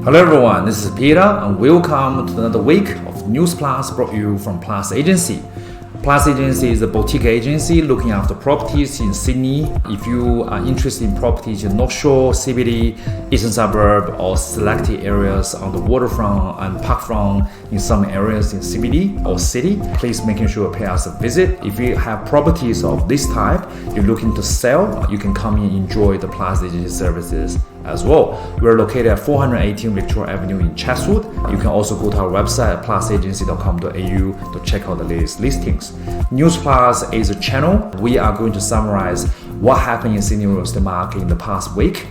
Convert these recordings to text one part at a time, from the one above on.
Hello everyone, this is Peter and welcome to another week of News Plus brought you from Plus Agency. Plus Agency is a boutique agency looking after properties in Sydney. If you are interested in properties in North Shore, CBD, Eastern Suburb or selected areas on the waterfront and parkfront in some areas in CBD or city, please make sure to pay us a visit. If you have properties of this type you're looking to sell, you can come in and enjoy the Plus Agency services as well. We're located at 418 Victoria Avenue in Chatswood. You can also go to our website at plusagency.com.au to check out the latest listings. News Plus is a channel. We are going to summarize what happened in Sydney real estate market in the past week.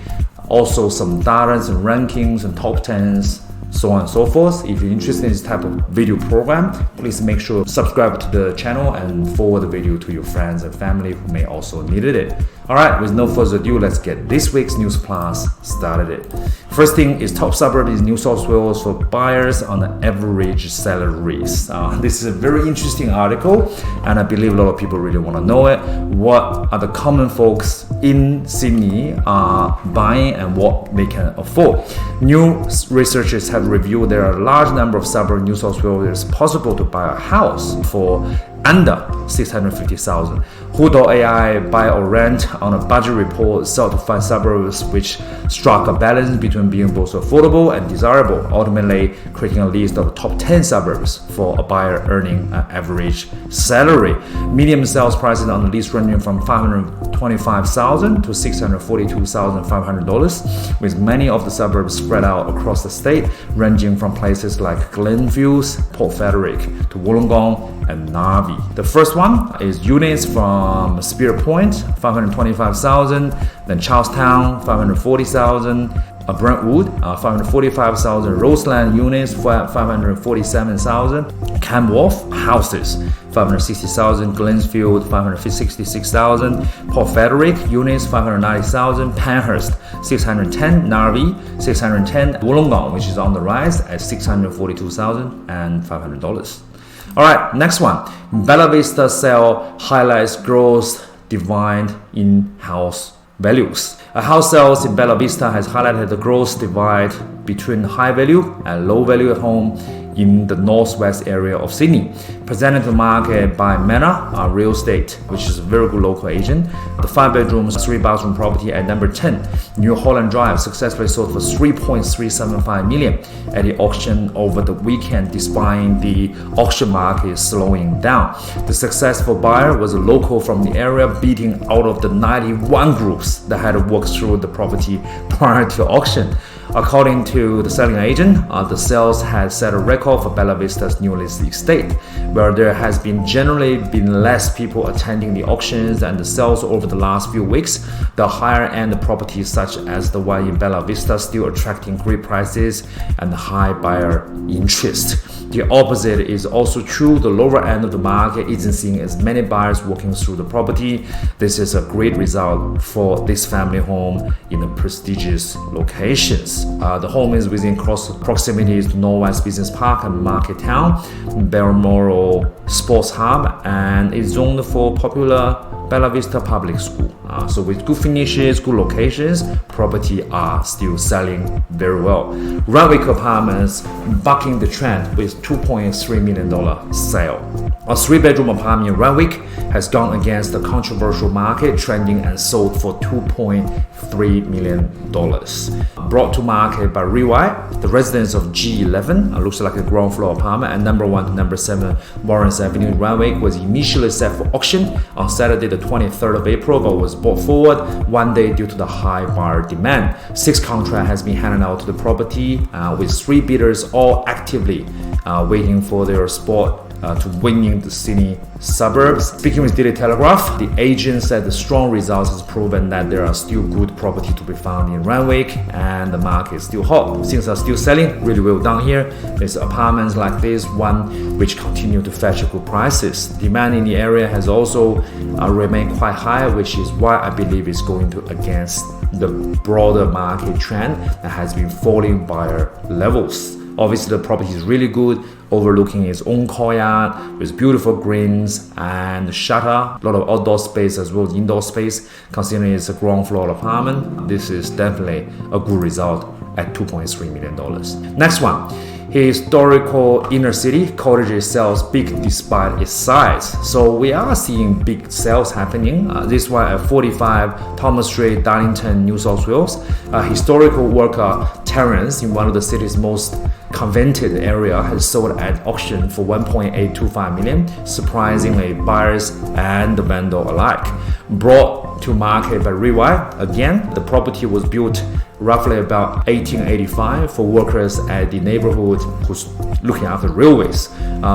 Also some data and rankings and top 10s, so on and so forth. If you're interested in this type of video program, please make sure to subscribe to the channel and forward the video to your friends and family who may also needed it. Alright, with no further ado, let's get this week's News Plus started. First thing is top suburb is New South Wales for buyers on the average salaries. This is a very interesting article and I believe a lot of people really want to know it. What are the common folks in Sydney are buying and what they can afford? New researchers have reviewed there are a large number of suburbs in New South Wales where it's possible to buy a house for under 650,000. Who.ai buy or rent on a budget report sought to find suburbs which struck a balance between being both affordable and desirable, ultimately creating a list of the top 10 suburbs for a buyer earning an average salary. Median sales prices on the list ranging from $525,000 to $642,500, with many of the suburbs spread out across the state, ranging from places like Glenviews, Port Frederick to Wollongong and Narvi. The first one is units from Spirit Point, 525,000, then Charlestown, 540,000, Brentwood, 545,000, Roseland units, 547,000, Cam Wharf houses, 560,000, Glensfield, 566,000, Port Frederick units, 590,000, Penhurst, 610, Narvi, 610, Wollongong, which is on the rise at $642,500. Alright, next one. Bella Vista sale highlights growth divide in house values. A house sales in Bella Vista has highlighted the growth divide between high value and low value home in the northwest area of Sydney. Presented to the market by Manor Real Estate, which is a very good local agent. The 5-bedroom, 3-bathroom property at number 10, New Holland Drive, successfully sold for $3.375 million at the auction over the weekend, despite the auction market slowing down. The successful buyer was a local from the area, beating out of the 91 groups that had worked through the property prior to auction. According to the selling agent, the sales had set a record for Bella Vista's newest estate, where there has generally been less people attending the auctions and the sales over the last few weeks. The higher end properties such as the one in Bella Vista still attracting great prices and high buyer interest. The opposite is also true. The lower end of the market isn't seeing as many buyers walking through the property. This is a great result for this family home in the prestigious locations. The home is within close proximity to Northwest Business Park and Market Town, Balmoral Sports Hub, and is zoned for popular Bella Vista Public School. So with good finishes, good locations, property are still selling very well. Randwick Apartments bucking the trend with $2.3 million sale. A 3-bedroom apartment in Randwick has gone against the controversial market, trending and sold for $2.3 million. Brought to market by Rewire, the residents of G11, looks like a ground floor apartment at number 1 to number 7 Lawrence Avenue in Randwick, was initially set for auction on Saturday the 23rd of April, but was brought forward one day due to the high buyer demand. 6 contracts has been handed out to the property, with 3 bidders all actively waiting for their spot to winning the Sydney suburbs. Speaking with Daily Telegraph, the agent said the strong results has proven that there are still good property to be found in Randwick and the market is still hot. Things are still selling really well down here. There's apartments like this one which continue to fetch good prices. Demand in the area has also remained quite high, which is why I believe it's going to against the broader market trend that has been falling buyer levels. Obviously, the property is really good, overlooking its own courtyard with beautiful greens and shutter, a lot of outdoor space as well as indoor space. Considering it's a ground floor apartment, this is definitely a good result at $2.3 million. Next one. Historical inner city cottages sells big despite its size. So we are seeing big sales happening. This one at 45 Thomas Street, Darlington, New South Wales. Historical worker terrace in one of the city's most coveted area has sold at auction for $1.825 million. Surprisingly, buyers and the vendor alike. Brought to market by Rewire. Again, the property was built roughly about 1885 for workers at the neighborhood who's looking after railways.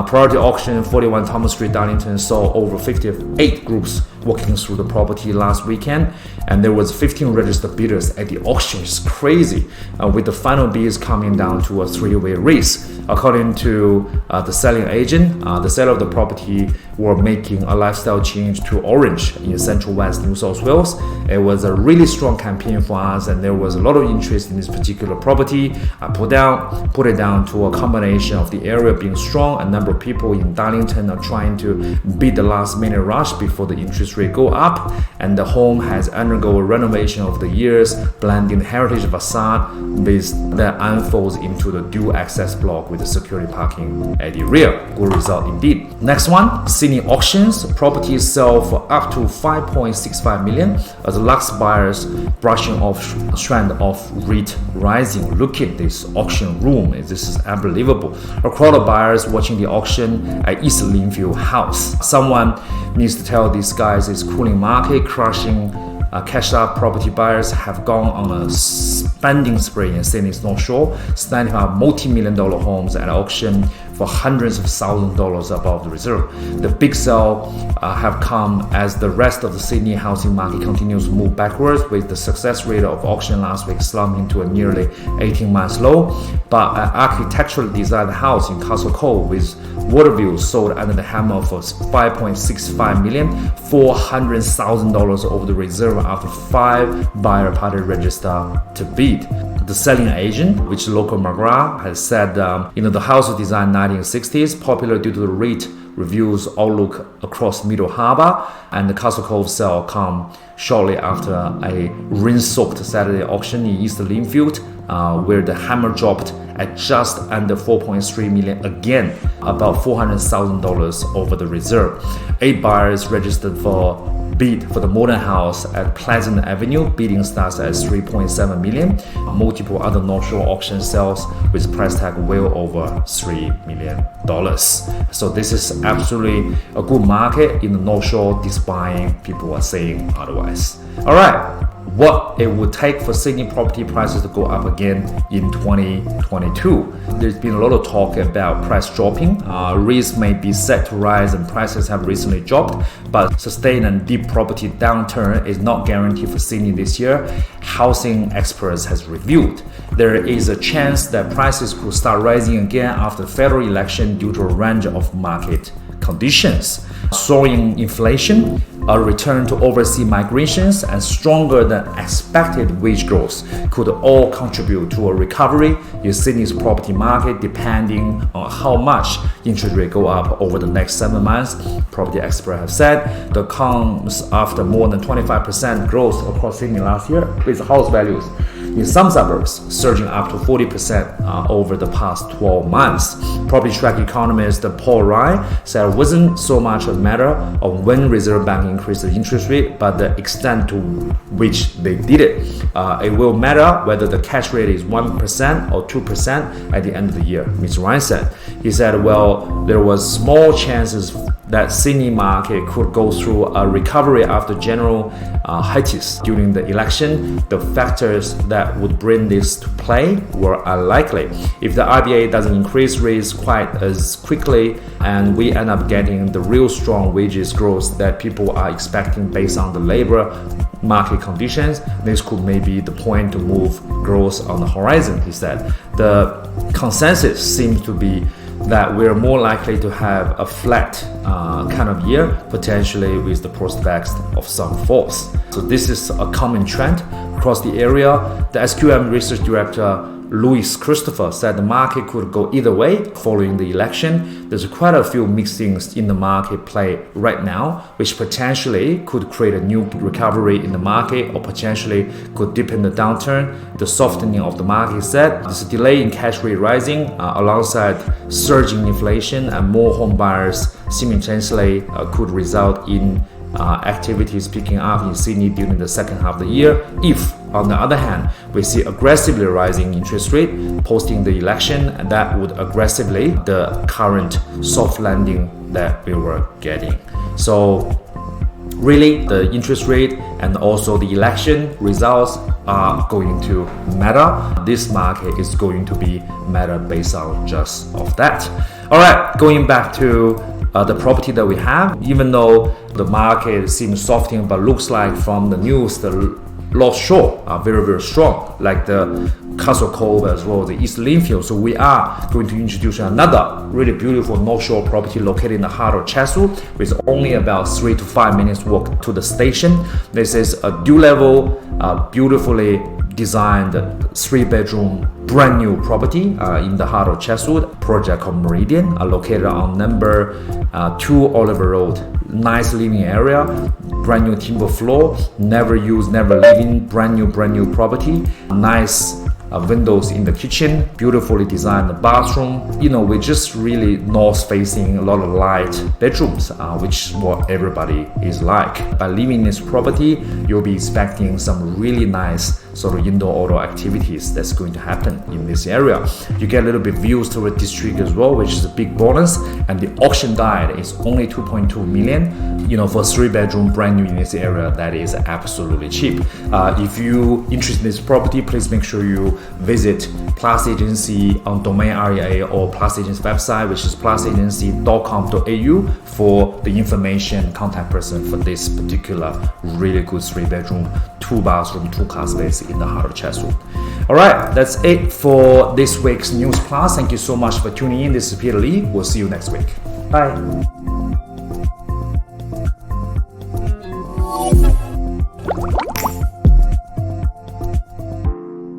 Prior to auction, 41 Thomas Street, Darlington saw over 58 groups walking through the property last weekend, and there was 15 registered bidders at the auction. It's crazy, with the final bids coming down to a three-way race. According to the selling agent, the seller of the property were making a lifestyle change to Orange in Central West New South Wales. It was a really strong campaign for us, and there was a lot of interest in this particular property. I put it down to a combination of the area being strong. A number of people in Darlington are trying to beat the last minute rush before the interest rate go up, and the home has undergone a renovation over the years, blending heritage facade with that unfolds into the dual access block with the security parking at the rear. Good result indeed. Next one, Sydney auctions. Properties sell for up to $5.65 million as Lux buyers brushing off trend of REIT rising. Look at this auction room. This is unbelievable. A crowd of buyers watching the auction at East Linfield House. Someone needs to tell these guys it's cooling market, crushing cash-out property buyers have gone on a spending spree in Sydney's North Shore, snatching up multi-million-dollar homes at auction for hundreds of thousands of dollars above the reserve. The big sale have come as the rest of the Sydney housing market continues to move backwards, with the success rate of auction last week slumping to a nearly 18-month low. But an architecturally designed house in Castle Cove with water views sold under the hammer for $5.65 million, $400,000 over the reserve after 5 buyer party registered to bid. The selling agent, which local McGrath, has said, the house was designed 1960s, popular due to the REIT reviews outlook across Middle Harbour, and the Castle Cove sale come shortly after a rain-soaked Saturday auction in East Linfield, where the hammer dropped at just under $4.3 million, again about $400,000 over the reserve. 8 buyers registered for bid for the modern house at Pleasant Avenue. Bidding starts at $3.7 million. Multiple other North Shore auction sales with price tag well over $3 million. So this is absolutely a good market in the North Shore, despite people are saying otherwise. All right. What it would take for Sydney property prices to go up again in 2022. There's been a lot of talk about price dropping. REITs may be set to rise and prices have recently dropped, but sustained and deep property downturn is not guaranteed for Sydney this year. Housing experts has revealed there is a chance that prices could start rising again after the federal election due to a range of market conditions. Soaring inflation, a return to overseas migrations, and stronger than expected wage growth could all contribute to a recovery in Sydney's property market, depending on how much interest rate go up over the next 7 months. Property experts have said that comes after more than 25% growth across Sydney last year, with house values in some suburbs surging up to 40% over the past 12 months. Property track economist Paul Ryan said it wasn't so much a matter of when Reserve Bank increased the interest rate, but the extent to which they did it. It will matter whether the cash rate is 1% or 2% at the end of the year, Mr. Ryan said. He said, well, there was small chances that Sydney market could go through a recovery after general hiatus during the election. The factors that would bring this to play were unlikely. If the RBA doesn't increase rates quite as quickly and we end up getting the real strong wages growth that people are expecting based on the labor market conditions, this could maybe the point to move growth on the horizon, he said. The consensus seems to be that we're more likely to have a flat kind of year, potentially with the prospects of some falls. So this is a common trend across the area. The SQM Research Director Louis Christopher said the market could go either way following the election. There's quite a few mixed things in the market play right now, which potentially could create a new recovery in the market or potentially could deepen the downturn. The softening of the market, he said. There's a delay in cash rate rising alongside surging inflation, and more home buyers simultaneously could result in activities picking up in Sydney during the second half of the year. If, on the other hand, we see aggressively rising interest rate posting the election, and that would aggressively the current soft landing that we were getting. So really, the interest rate and also the election results are going to matter. This market is going to be matter based on just of that. All right, going back to the property that we have, even though the market seems softening, but looks like from the news, the North Shore are very, very strong, like the Castle Cove as well, the East Linfield. So we are going to introduce another really beautiful North Shore property located in the heart of Chatswood, with only about 3 to 5 minutes walk to the station. This is a dual level, beautifully designed 3-bedroom brand new property in the heart of Chatswood, project called Meridian, located on number 2 Oliver Road. Nice living area, brand new timber floor, never used, never living, brand new property. Nice windows in the kitchen, beautifully designed bathroom. We just really north facing, a lot of light bedrooms, which is what everybody is like. By living in this property, you'll be expecting some really nice sort of indoor-outdoor activities that's going to happen in this area. You get a little bit views to the district as well, which is a big bonus. And the auction guide is only 2.2 million. For a 3-bedroom brand new in this area, that is absolutely cheap. If you interested in this property, please make sure you visit Plus Agency on Domain REA or Plus Agency website, which is plusagency.com.au, for the information, contact person for this particular really good 3-bedroom, 2-bathroom, 2-car space in the heart of Chatswood. All right, that's it for this week's News Plus. Thank you so much for tuning in. This is Peter Lee. We'll see you next week. Bye.